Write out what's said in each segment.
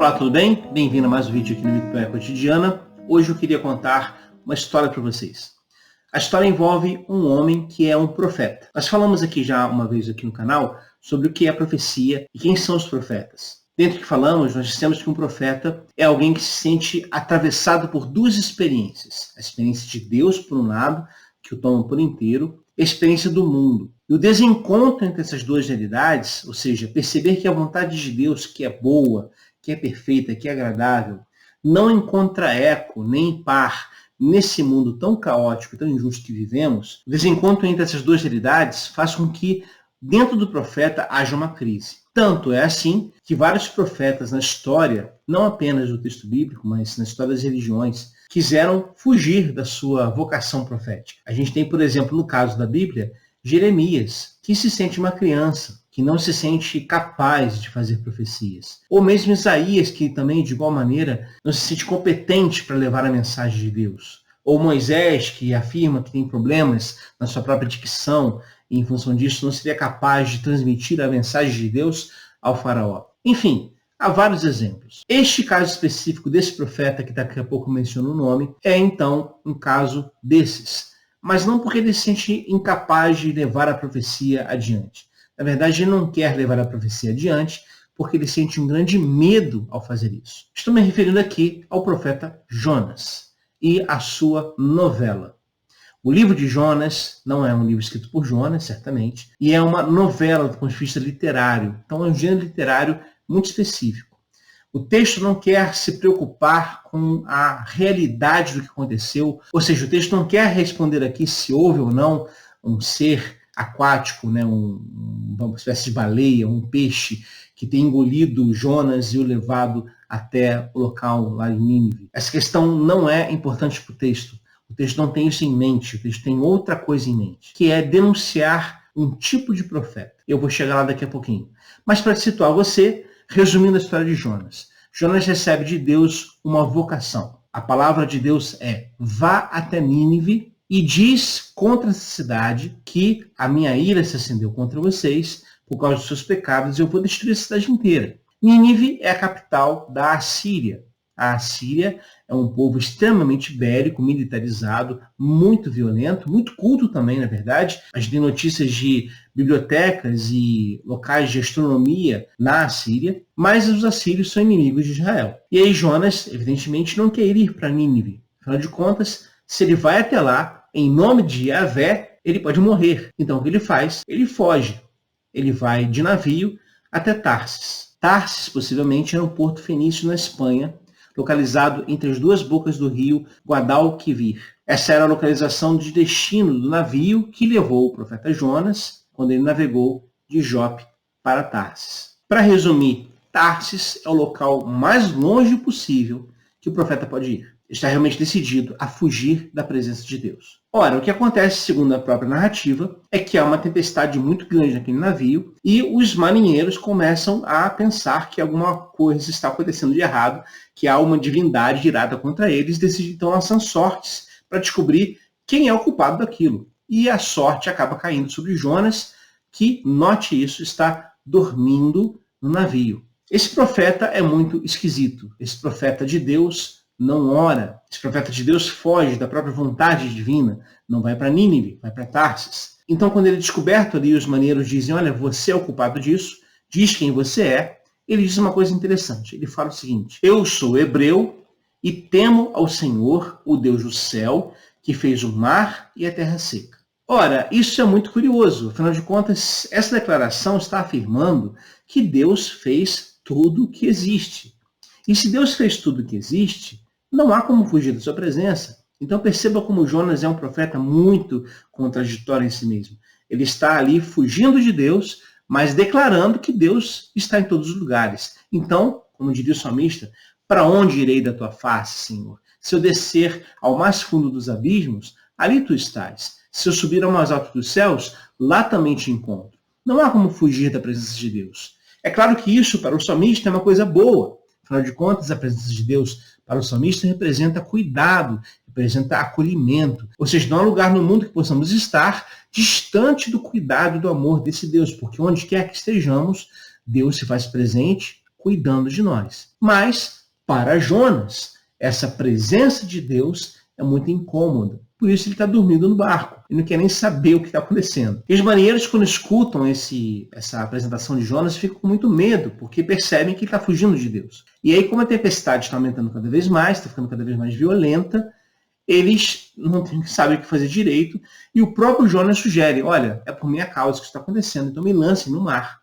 Olá, tudo bem? Bem-vindo a mais um vídeo aqui no Mitoé Cotidiana. Hoje eu queria contar uma história para vocês. A história envolve um homem que é um profeta. Nós falamos aqui já uma vez aqui no canal sobre o que é profecia e quem são os profetas. Dentro do que falamos, nós dissemos que um profeta é alguém que se sente atravessado por duas experiências. A experiência de Deus, por um lado, que o toma por inteiro, e a experiência do mundo. E o desencontro entre essas duas realidades, ou seja, perceber que a vontade de Deus, que é boa, que é perfeita, que é agradável, não encontra eco nem par nesse mundo tão caótico, tão injusto que vivemos, o desencontro entre essas duas realidades faz com que dentro do profeta haja uma crise. Tanto é assim que vários profetas na história, não apenas do texto bíblico, mas na história das religiões, quiseram fugir da sua vocação profética. A gente tem, por exemplo, no caso da Bíblia, Jeremias, que se sente uma criança, que não se sente capaz de fazer profecias. Ou mesmo Isaías, que também, de igual maneira, não se sente competente para levar a mensagem de Deus. Ou Moisés, que afirma que tem problemas na sua própria dicção e, em função disso, não seria capaz de transmitir a mensagem de Deus ao faraó. Enfim, há vários exemplos. Este caso específico desse profeta, que daqui a pouco menciono o nome, é então um caso desses. Mas não porque ele se sente incapaz de levar a profecia adiante. Na verdade, ele não quer levar a profecia adiante porque ele sente um grande medo ao fazer isso. Estou me referindo aqui ao profeta Jonas e à sua novela. O livro de Jonas não é um livro escrito por Jonas, certamente, e é uma novela do ponto de vista literário. Então é um gênero literário muito específico. O texto não quer se preocupar com a realidade do que aconteceu, ou seja, o texto não quer responder aqui se houve ou não um ser aquático, né, uma espécie de baleia, um peixe que tem engolido Jonas e o levado até o local lá em Nínive. Essa questão não é importante para o texto. O texto não tem isso em mente, o texto tem outra coisa em mente, que é denunciar um tipo de profeta. Eu vou chegar lá daqui a pouquinho. Mas para situar você, resumindo a história de Jonas. Jonas recebe de Deus uma vocação. A palavra de Deus é: vá até Nínive e diz contra essa cidade que a minha ira se acendeu contra vocês por causa dos seus pecados e eu vou destruir a cidade inteira. Nínive é a capital da Assíria. A Assíria é um povo extremamente bélico, militarizado, muito violento, muito culto também, na verdade. A gente tem notícias de bibliotecas e locais de astronomia na Assíria, mas os assírios são inimigos de Israel. E aí Jonas, evidentemente, não quer ir para Nínive. Afinal de contas, se ele vai até lá, em nome de Yahvé, ele pode morrer. Então o que ele faz? Ele foge. Ele vai de navio até Tarsis. Tarsis, possivelmente, era um porto fenício na Espanha, localizado entre as duas bocas do rio Guadalquivir. Essa era a localização de destino do navio que levou o profeta Jonas quando ele navegou de Jope para Tarsis. Para resumir, Tarsis é o local mais longe possível que o profeta pode ir. Está realmente decidido a fugir da presença de Deus. Ora, o que acontece, segundo a própria narrativa, é que há uma tempestade muito grande naquele navio e os marinheiros começam a pensar que alguma coisa está acontecendo de errado, que há uma divindade irada contra eles, decidem então lançar sortes para descobrir quem é o culpado daquilo. E a sorte acaba caindo sobre Jonas, que, note isso, está dormindo no navio. Esse profeta é muito esquisito. Esse profeta de Deus não ora. Esse profeta de Deus foge da própria vontade divina. Não vai para Nínive, vai para Tarsis. Então, quando ele é descoberto ali, os marinheiros dizem: olha, você é o culpado disso, diz quem você é. Ele diz uma coisa interessante. Ele fala o seguinte: eu sou hebreu e temo ao Senhor, o Deus do céu, que fez o mar e a terra seca. Ora, isso é muito curioso. Afinal de contas, essa declaração está afirmando que Deus fez tudo o que existe. E se Deus fez tudo o que existe, não há como fugir da sua presença. Então perceba como Jonas é um profeta muito contraditório em si mesmo. Ele está ali fugindo de Deus, mas declarando que Deus está em todos os lugares. Então, como diria o salmista, para onde irei da tua face, Senhor? Se eu descer ao mais fundo dos abismos, ali tu estás. Se eu subir ao mais alto dos céus, lá também te encontro. Não há como fugir da presença de Deus. É claro que isso para o salmista é uma coisa boa. Afinal de contas, a presença de Deus para o salmista representa cuidado, representa acolhimento. Ou seja, não há lugar no mundo que possamos estar distante do cuidado e do amor desse Deus, porque onde quer que estejamos, Deus se faz presente, cuidando de nós. Mas, para Jonas, essa presença de Deus é muito incômoda. Por isso ele está dormindo no barco. Ele não quer nem saber o que está acontecendo. E os marinheiros, quando escutam essa apresentação de Jonas, ficam com muito medo, porque percebem que ele está fugindo de Deus. E aí, como a tempestade está aumentando cada vez mais, está ficando cada vez mais violenta, eles não sabem o que fazer direito. E o próprio Jonas sugere, olha, é por minha causa que isso está acontecendo, então me lancem no mar,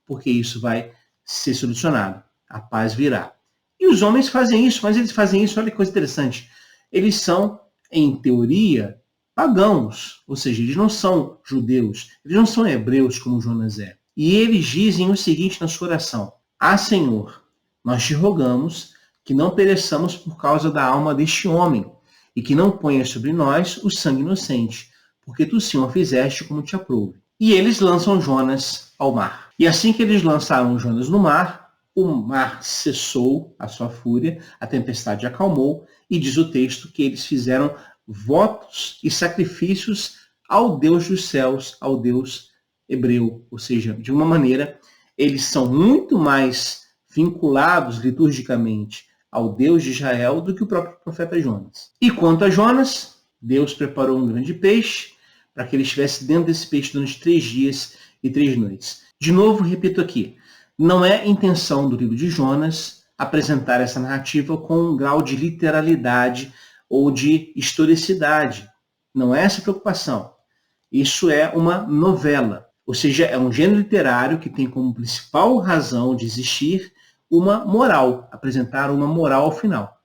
porque isso vai ser solucionado. A paz virá. E os homens fazem isso, mas eles fazem isso, olha que coisa interessante. Eles são, em teoria, pagãos, ou seja, eles não são judeus, eles não são hebreus como Jonas é. E eles dizem o seguinte na sua oração: Ah, Senhor, nós te rogamos que não pereçamos por causa da alma deste homem, e que não ponhas sobre nós o sangue inocente, porque tu, Senhor, fizeste como te aprouve. E eles lançam Jonas ao mar. E assim que eles lançaram Jonas no mar, o mar cessou a sua fúria, a tempestade acalmou, e diz o texto que eles fizeram votos e sacrifícios ao Deus dos céus, ao Deus hebreu. Ou seja, de uma maneira, eles são muito mais vinculados liturgicamente ao Deus de Israel do que o próprio profeta Jonas. E quanto a Jonas, Deus preparou um grande peixe para que ele estivesse dentro desse peixe durante 3 dias e 3 noites. De novo, repito aqui, não é intenção do livro de Jonas apresentar essa narrativa com um grau de literalidade ou de historicidade. Não é essa a preocupação. Isso é uma novela, ou seja, é um gênero literário que tem como principal razão de existir uma moral, apresentar uma moral ao final.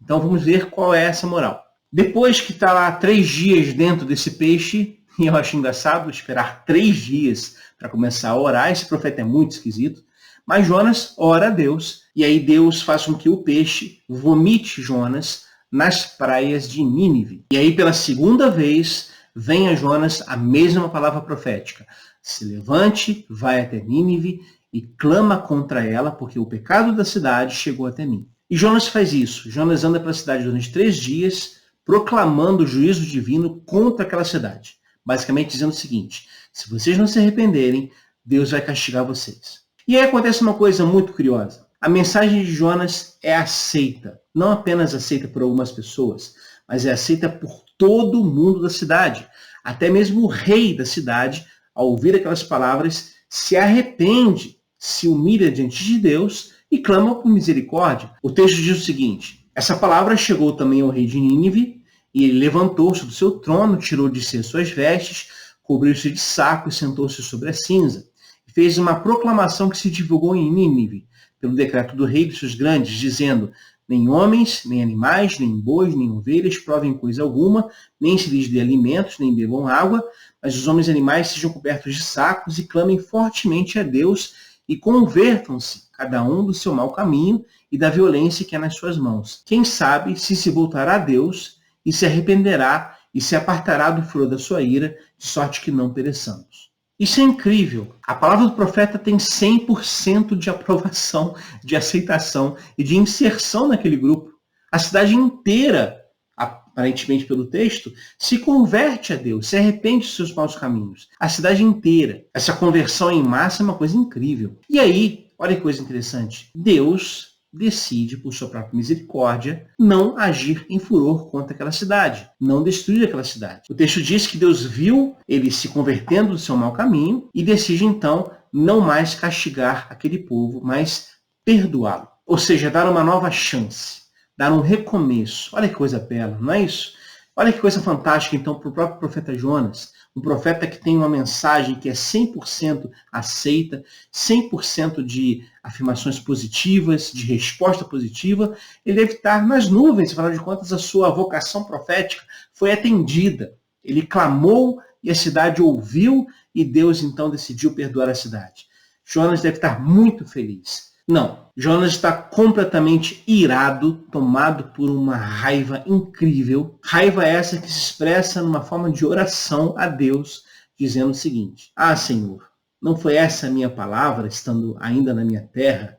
Então vamos ver qual é essa moral. Depois que está lá 3 dias dentro desse peixe, e eu acho engraçado esperar 3 dias para começar a orar, esse profeta é muito esquisito, mas Jonas ora a Deus, e aí Deus faz com que o peixe vomite Jonas nas praias de Nínive. E aí pela segunda vez vem a Jonas a mesma palavra profética: se levante, vai até Nínive e clama contra ela, porque o pecado da cidade chegou até mim. E Jonas faz isso. Jonas anda pela cidade durante 3 dias, proclamando o juízo divino contra aquela cidade. Basicamente dizendo o seguinte: se vocês não se arrependerem, Deus vai castigar vocês. E aí acontece uma coisa muito curiosa. A mensagem de Jonas é aceita. Não apenas aceita por algumas pessoas, mas é aceita por todo mundo da cidade. Até mesmo o rei da cidade, ao ouvir aquelas palavras, se arrepende, se humilha diante de Deus e clama por misericórdia. O texto diz o seguinte: essa palavra chegou também ao rei de Nínive, e ele levantou-se do seu trono, tirou de si as suas vestes, cobriu-se de saco e sentou-se sobre a cinza. E fez uma proclamação que se divulgou em Nínive, pelo decreto do rei dos seus grandes, dizendo: nem homens, nem animais, nem bois, nem ovelhas provem coisa alguma, nem se lhes dê alimentos, nem bebam água, mas os homens e animais sejam cobertos de sacos e clamem fortemente a Deus e convertam-se, cada um do seu mau caminho e da violência que é nas suas mãos. Quem sabe se voltará a Deus e se arrependerá e se apartará do furor da sua ira, de sorte que não pereçamos. Isso é incrível. A palavra do profeta tem 100% de aprovação, de aceitação e de inserção naquele grupo. A cidade inteira, aparentemente pelo texto, se converte a Deus, se arrepende dos seus maus caminhos. A cidade inteira. Essa conversão em massa é uma coisa incrível. E aí, olha que coisa interessante. Deus decide, por sua própria misericórdia, não agir em furor contra aquela cidade, não destruir aquela cidade. O texto diz que Deus viu ele se convertendo do seu mau caminho e decide, então, não mais castigar aquele povo, mas perdoá-lo. Ou seja, dar uma nova chance, dar um recomeço. Olha que coisa bela, não é isso? Olha que coisa fantástica, então, para o próprio profeta Jonas. Um profeta que tem uma mensagem que é 100% aceita, 100% de afirmações positivas, de resposta positiva. Ele deve estar nas nuvens, afinal de contas, a sua vocação profética foi atendida. Ele clamou e a cidade ouviu e Deus, então, decidiu perdoar a cidade. Jonas deve estar muito feliz. Não, Jonas está completamente irado, tomado por uma raiva incrível. Raiva essa que se expressa numa forma de oração a Deus, dizendo o seguinte: ah, Senhor, não foi essa a minha palavra, estando ainda na minha terra?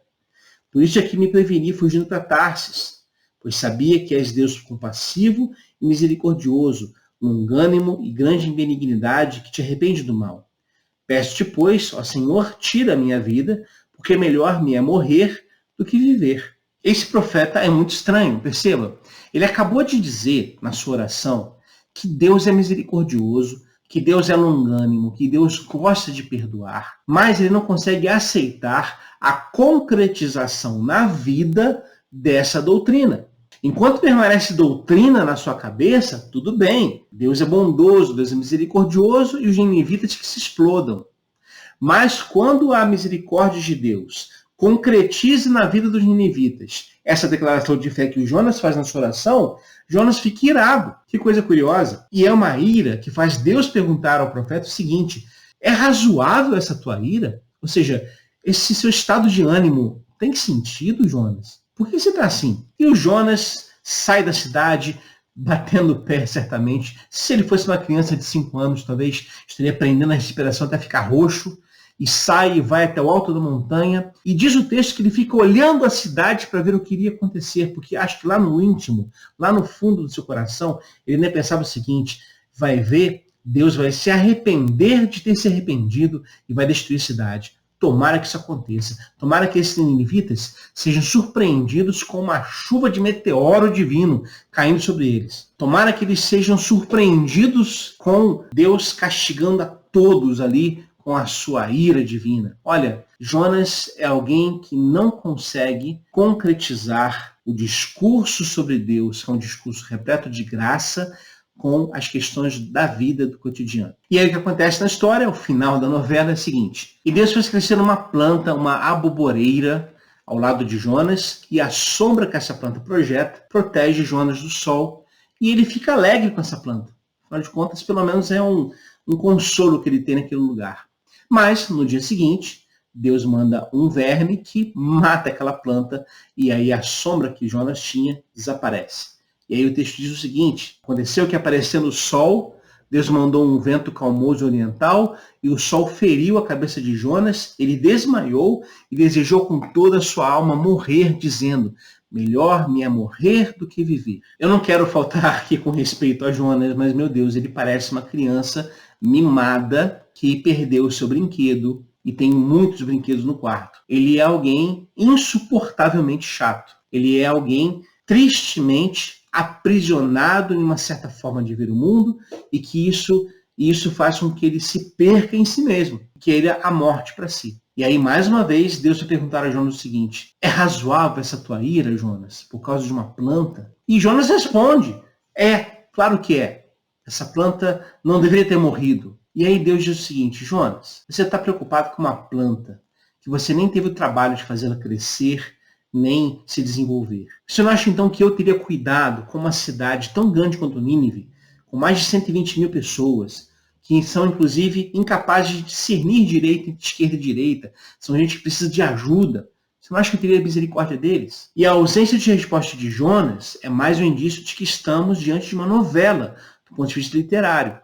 Por isso é que me preveni fugindo para Tarsis, pois sabia que és Deus compassivo e misericordioso, longânimo e grande em benignidade, que te arrepende do mal. Peço-te, pois, ó Senhor, tira a minha vida, porque melhor me é morrer do que viver. Esse profeta é muito estranho, perceba. Ele acabou de dizer na sua oração que Deus é misericordioso, que Deus é longânimo, que Deus gosta de perdoar, mas ele não consegue aceitar a concretização na vida dessa doutrina. Enquanto permanece doutrina na sua cabeça, tudo bem. Deus é bondoso, Deus é misericordioso e os ninivitas que se explodam. Mas quando a misericórdia de Deus concretize na vida dos ninivitas essa declaração de fé que o Jonas faz na sua oração, Jonas fica irado. Que coisa curiosa. E é uma ira que faz Deus perguntar ao profeta o seguinte: é razoável essa tua ira? Ou seja, esse seu estado de ânimo tem sentido, Jonas? Por que você está assim? E o Jonas sai da cidade batendo o pé, certamente. Se ele fosse uma criança de 5 anos, talvez estaria prendendo a respiração até ficar roxo. E sai e vai até o alto da montanha. E diz o texto que ele fica olhando a cidade para ver o que iria acontecer. Porque acho que lá no íntimo, lá no fundo do seu coração, ele nem pensava o seguinte: vai ver, Deus vai se arrepender de ter se arrependido e vai destruir a cidade. Tomara que isso aconteça. Tomara que esses ninivitas sejam surpreendidos com uma chuva de meteoro divino caindo sobre eles. Tomara que eles sejam surpreendidos com Deus castigando a todos ali com a sua ira divina. Olha, Jonas é alguém que não consegue concretizar o discurso sobre Deus, que é um discurso repleto de graça, com as questões da vida do cotidiano. E aí o que acontece na história, o final da novela é o seguinte: e Deus fez crescer uma planta, uma aboboreira, ao lado de Jonas, e a sombra que essa planta projeta protege Jonas do sol, e ele fica alegre com essa planta. Afinal de contas, pelo menos é um consolo que ele tem naquele lugar. Mas, no dia seguinte, Deus manda um verme que mata aquela planta, e aí a sombra que Jonas tinha desaparece. E aí o texto diz o seguinte: aconteceu que, aparecendo o sol, Deus mandou um vento calmoso oriental, e o sol feriu a cabeça de Jonas, ele desmaiou e desejou com toda a sua alma morrer, dizendo: melhor me é morrer do que viver. Eu não quero faltar aqui com respeito a Jonas, mas, meu Deus, ele parece uma criança mimada que perdeu o seu brinquedo e tem muitos brinquedos no quarto. Ele é alguém insuportavelmente chato. Ele é alguém tristemente aprisionado em uma certa forma de ver o mundo, e que isso faz com que ele se perca em si mesmo, queira a morte para si. E aí, mais uma vez, Deus vai perguntar a Jonas o seguinte: é razoável essa tua ira, Jonas, por causa de uma planta? E Jonas responde: é, claro que é. Essa planta não deveria ter morrido. E aí Deus diz o seguinte: Jonas, você está preocupado com uma planta que você nem teve o trabalho de fazê-la crescer, nem se desenvolver. Você não acha então que eu teria cuidado com uma cidade tão grande quanto Nínive, com mais de 120 mil pessoas, que são inclusive incapazes de discernir direita entre esquerda e direita, são gente que precisa de ajuda? Você não acha que eu teria misericórdia deles? E a ausência de resposta de Jonas é mais um indício de que estamos diante de uma novela, do ponto de vista literário.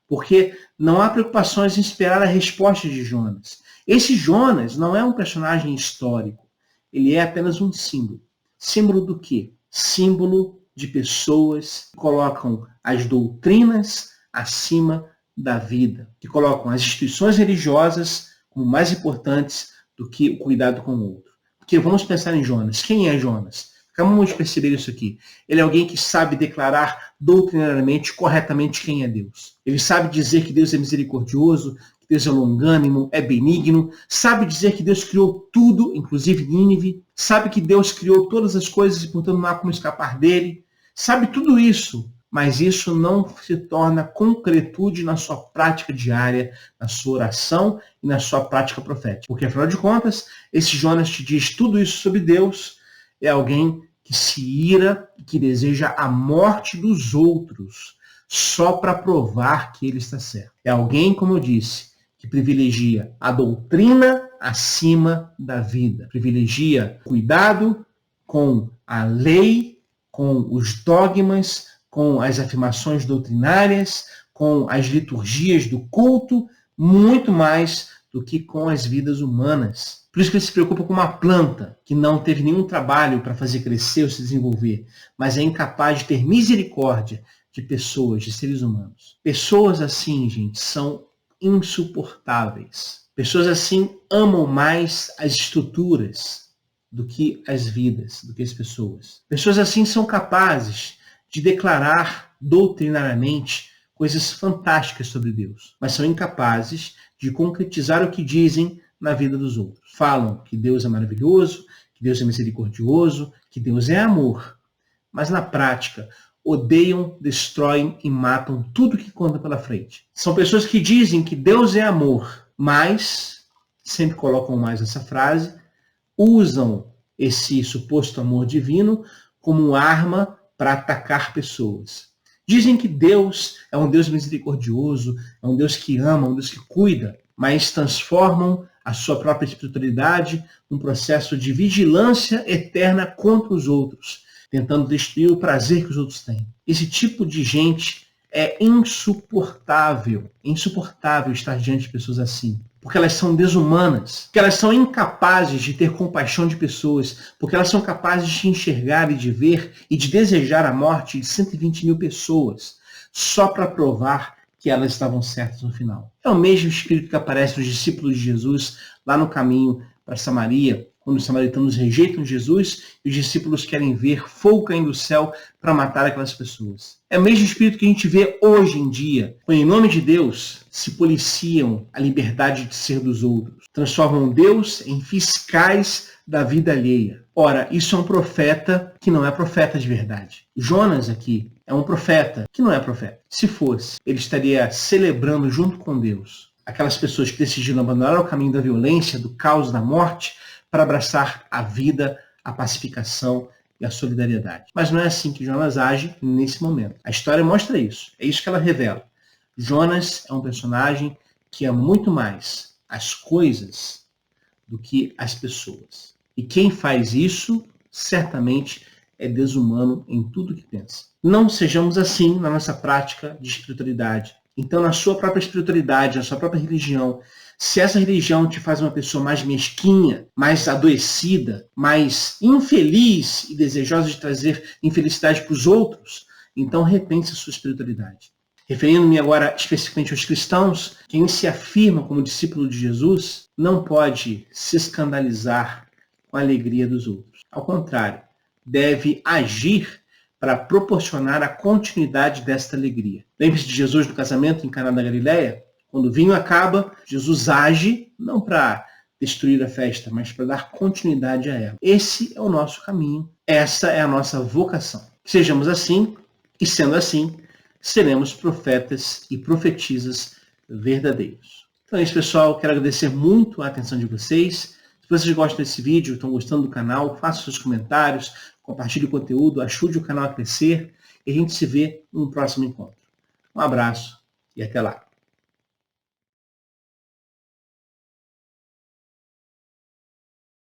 Porque não há preocupações em esperar a resposta de Jonas. Esse Jonas não é um personagem histórico. Ele é apenas um símbolo. Símbolo do quê? Símbolo de pessoas que colocam as doutrinas acima da vida, que colocam as instituições religiosas como mais importantes do que o cuidado com o outro. Porque vamos pensar em Jonas. Quem é Jonas? Vamos perceber isso aqui. Ele é alguém que sabe declarar doutrinariamente, corretamente quem é Deus. Ele sabe dizer que Deus é misericordioso, que Deus é longânimo, é benigno, sabe dizer que Deus criou tudo, inclusive Nínive, sabe que Deus criou todas as coisas e, portanto, não há como escapar dele. Sabe tudo isso, mas isso não se torna concretude na sua prática diária, na sua oração e na sua prática profética. Porque, afinal de contas, esse Jonas te diz tudo isso sobre Deus, é alguém que se ira e que deseja a morte dos outros só para provar que ele está certo. É alguém, como eu disse, que privilegia a doutrina acima da vida. Privilegia cuidado com a lei, com os dogmas, com as afirmações doutrinárias, com as liturgias do culto, muito mais do que com as vidas humanas. Por isso que ele se preocupa com uma planta que não teve nenhum trabalho para fazer crescer ou se desenvolver, mas é incapaz de ter misericórdia de pessoas, de seres humanos. Pessoas assim, gente, são insuportáveis. Pessoas assim amam mais as estruturas do que as vidas, do que as pessoas. Pessoas assim são capazes de declarar doutrinariamente coisas fantásticas sobre Deus, mas são incapazes de concretizar o que dizem na vida dos outros. Falam que Deus é maravilhoso, que Deus é misericordioso, que Deus é amor, mas na prática odeiam, destroem e matam tudo que conta pela frente. São pessoas que dizem que Deus é amor, mas sempre colocam mais essa frase, usam esse suposto amor divino como arma para atacar pessoas. Dizem que Deus é um Deus misericordioso, é um Deus que ama, um Deus que cuida, mas transformam a sua própria espiritualidade num processo de vigilância eterna contra os outros, tentando destruir o prazer que os outros têm. Esse tipo de gente é insuportável estar diante de pessoas assim, porque elas são desumanas, porque elas são incapazes de ter compaixão de pessoas, porque elas são capazes de enxergar e de ver e de desejar a morte de 120 mil pessoas, só para provar que elas estavam certas no final. É o mesmo espírito que aparece nos discípulos de Jesus lá no caminho para Samaria, quando os samaritanos rejeitam Jesus e os discípulos querem ver fogo caindo do céu para matar aquelas pessoas. É o mesmo espírito que a gente vê hoje em dia, quando em nome de Deus se policiam a liberdade de ser dos outros, transformam Deus em fiscais da vida alheia. Ora, isso é um profeta que não é profeta de verdade. Jonas aqui é um profeta que não é profeta. Se fosse, ele estaria celebrando junto com Deus aquelas pessoas que decidiram abandonar o caminho da violência, do caos, da morte, para abraçar a vida, a pacificação e a solidariedade. Mas não é assim que Jonas age nesse momento. A história mostra isso. É isso que ela revela. Jonas é um personagem que ama muito mais as coisas do que as pessoas. E quem faz isso, certamente, é desumano em tudo que pensa. Não sejamos assim na nossa prática de espiritualidade. Então, na sua própria espiritualidade, na sua própria religião, se essa religião te faz uma pessoa mais mesquinha, mais adoecida, mais infeliz e desejosa de trazer infelicidade para os outros, então repense a sua espiritualidade. Referindo-me agora especificamente aos cristãos, quem se afirma como discípulo de Jesus não pode se escandalizar com a alegria dos outros. Ao contrário, deve agir para proporcionar a continuidade desta alegria. Lembre-se de Jesus no casamento em Caná da Galileia? Quando o vinho acaba, Jesus age não para destruir a festa, mas para dar continuidade a ela. Esse é o nosso caminho, essa é a nossa vocação. Que sejamos assim, e sendo assim, seremos profetas e profetisas verdadeiros. Então é isso, pessoal. Quero agradecer muito a atenção de vocês. Se vocês gostam desse vídeo, estão gostando do canal, façam seus comentários, compartilhe o conteúdo, ajude o canal a crescer e a gente se vê no próximo encontro. Um abraço e até lá.